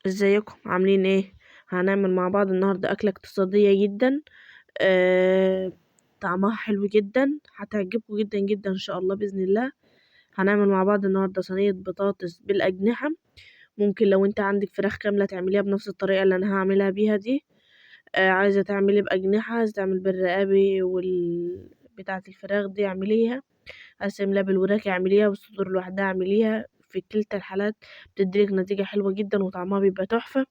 ازيكم عاملين ايه؟ هنعمل مع بعض النهارده اكله اقتصاديه جدا. طعمها حلو جدا، هتعجبكم جدا جدا ان شاء الله باذن الله. هنعمل مع بعض النهارده صينيه بطاطس بالاجنحه. ممكن لو انت عندك فراخ كامله تعمليها بنفس الطريقه اللي انا هعملها بيها دي. عايزه تعملي باجنحه، عايزه تعمل بالرقابي بتاعه الفراخ دي اعمليها. عايزه تعمليها بالوراك اعمليها، بالصدور لوحدها اعمليها. في كلتا الحالات بتديلك نتيجه حلوه جدا وطعمها بيبقى تحفه.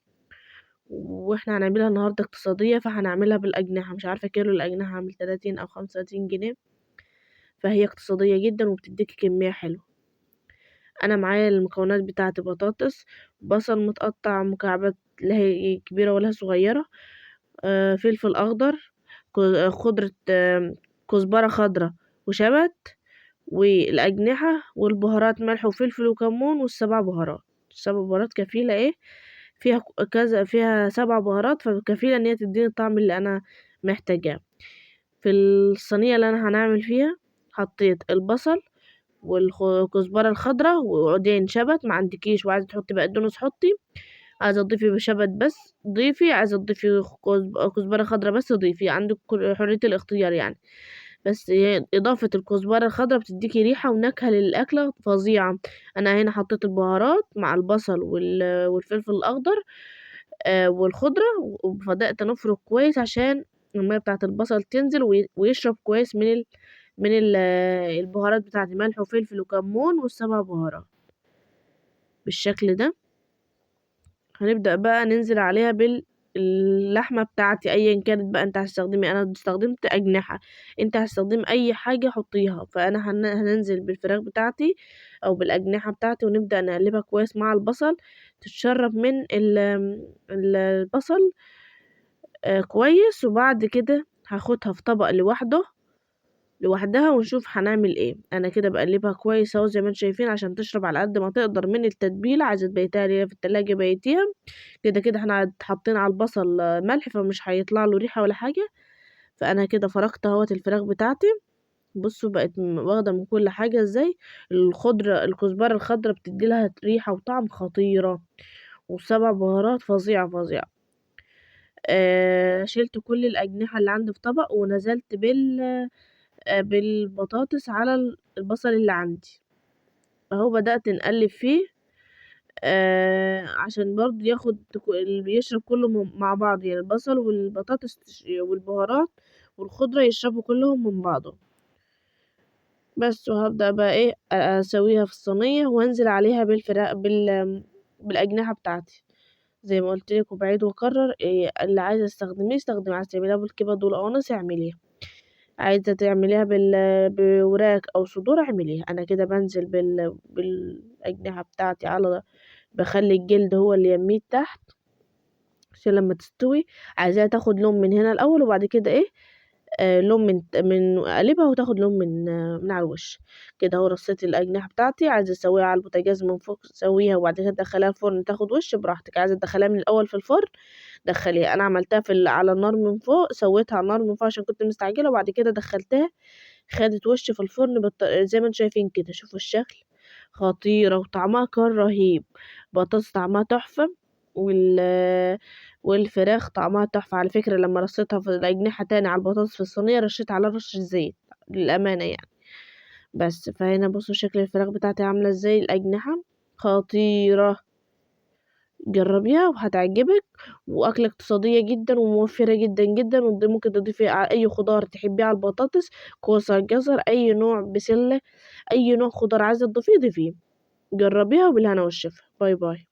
واحنا هنعملها النهاردة اقتصادية، فهنعملها بالأجنحة. مش عارفة كيلو الأجنحة عامل 30 أو 35 جنيه. فهي اقتصادية جدا وبتديكي كمية حلوة. أنا معايا المكونات بتاعتي: بطاطس، بصل متقطع مكعبات لا هي كبيرة ولا صغيرة، فلفل أخضر، خضرة، كزبرة خضرة وشبت، والأجنحة والبهارات ملح وفلفل وكمون والسبع بهارات. السبع بهارات كفيلة ايه، فيها كذا، فيها 7 بهارات، فكفيلة ان هي تديني الطعم اللي انا محتاجاه. في الصينية اللي انا هنعمل فيها حطيت البصل والكزبرة الخضراء وعودين شبت. ما عندكيش وعايزة تحطي بقدونس حطي، عايزة تضيفي بشبت بس ضيفي، عايزة تضيفي كزبرة خضراء بس ضيفي، عندك حرية الاختيار يعني. بس هي إضافة الكزبرة الخضراء بتديكي ريحة ونكهة للأكلة فظيعة. أنا هنا حطيت البهارات مع البصل والفلفل الأخضر والخضرة، وبدأت نفرك كويس عشان المية بتاعة البصل تنزل ويشرب كويس من البهارات بتاعة ملح وفلفل وكمون وال7 بهارات بالشكل ده. هنبدأ بقى ننزل عليها باللحمة بتاعتي ايا كانت بقى. انت هتستخدمي، انا استخدمت اجنحة، انت هتستخدمي اي حاجة حطيها. فانا هننزل بالفراخ بتاعتي او بالاجنحة بتاعتي، ونبدأ نقلبها كويس مع البصل، تتشرب من البصل كويس. وبعد كده هاخدها في طبق لوحدها ونشوف هنعمل ايه. انا كده بقلبها كويس اهو زي ما انتم شايفين عشان تشرب على قد ما تقدر من التتبيله. عايزه تبيتها ليها في التلاجة بيتيها. كده كده احنا حاطين على البصل ملح، فمش هيطلع له ريحه ولا حاجه. فانا كده فركت اهوت الفراخ بتاعتي. بصوا بقت واخده من كل حاجه ازاي. الكزبره الخضراء بتدي لها ريحه وطعم خطيره، و7 بهارات فظيعه فظيعه. شلت كل الأجنحة اللي عندي في طبق، ونزلت بالبطاطس على البصل اللي عندي اهو. بدأت نقلب فيه عشان برضو ياخد يشرب كله مع بعض، يعني البصل والبطاطس والبهارات والخضرة يشربوا كلهم من بعضهم. بس وهبدأ بقى ايه اسويها في الصينية، وانزل عليها بالأجنحة بتاعتي زي ما قلت لك. وبعيد واكرر إيه اللي عايزه تستخدميه استخدمي، عايزه تعمليها بالكبد والقوانص اعمليها، عايزه تعمليها بوراك او صدور اعمليها. انا كده بنزل بالاجنحه بتاعتي على، بخلي الجلد هو اللي يميه تحت عشان لما تستوي عايزاها تاخد لون من هنا الاول، وبعد كده ايه لون من قلبها، وتاخد لون من على الوش. كده اهو رصيت الاجنحه بتاعتي. عايزه اسويها على البوتاجاز من فوق سويها، وبعد كده تدخليها الفرن تاخد وش براحتك. عايزه تدخليها من الاول في الفرن دخليها. انا عملتها على النار من فوق، سويتها على النار من فوق عشان كنت مستعجله، وبعد كده دخلتها خدت وش في الفرن زي ما انتم شايفين كده. شوفوا الشكل خطيره وطعمها كان رهيب. بطاطس طعمها تحفه، والفراخ طعمها تحفة على فكرة. لما رصيتها في الأجنحة تاني على البطاطس في الصينية رشيت عليها رشة زيت للأمانة يعني. بس فهنا بصوا شكل الفراخ بتاعتي عاملة ازاي. الأجنحة خطيرة، جربيها وهتعجبك. وأكلة اقتصادية جدا وموفرة جدا جدا. ممكن تضيفي على أي خضار تحبيه على البطاطس، كوسة، جزر، أي نوع بسلة، أي نوع خضار عايزة تضيفيه ضيفيه. جربيها وبالهنا والشفا. باي باي.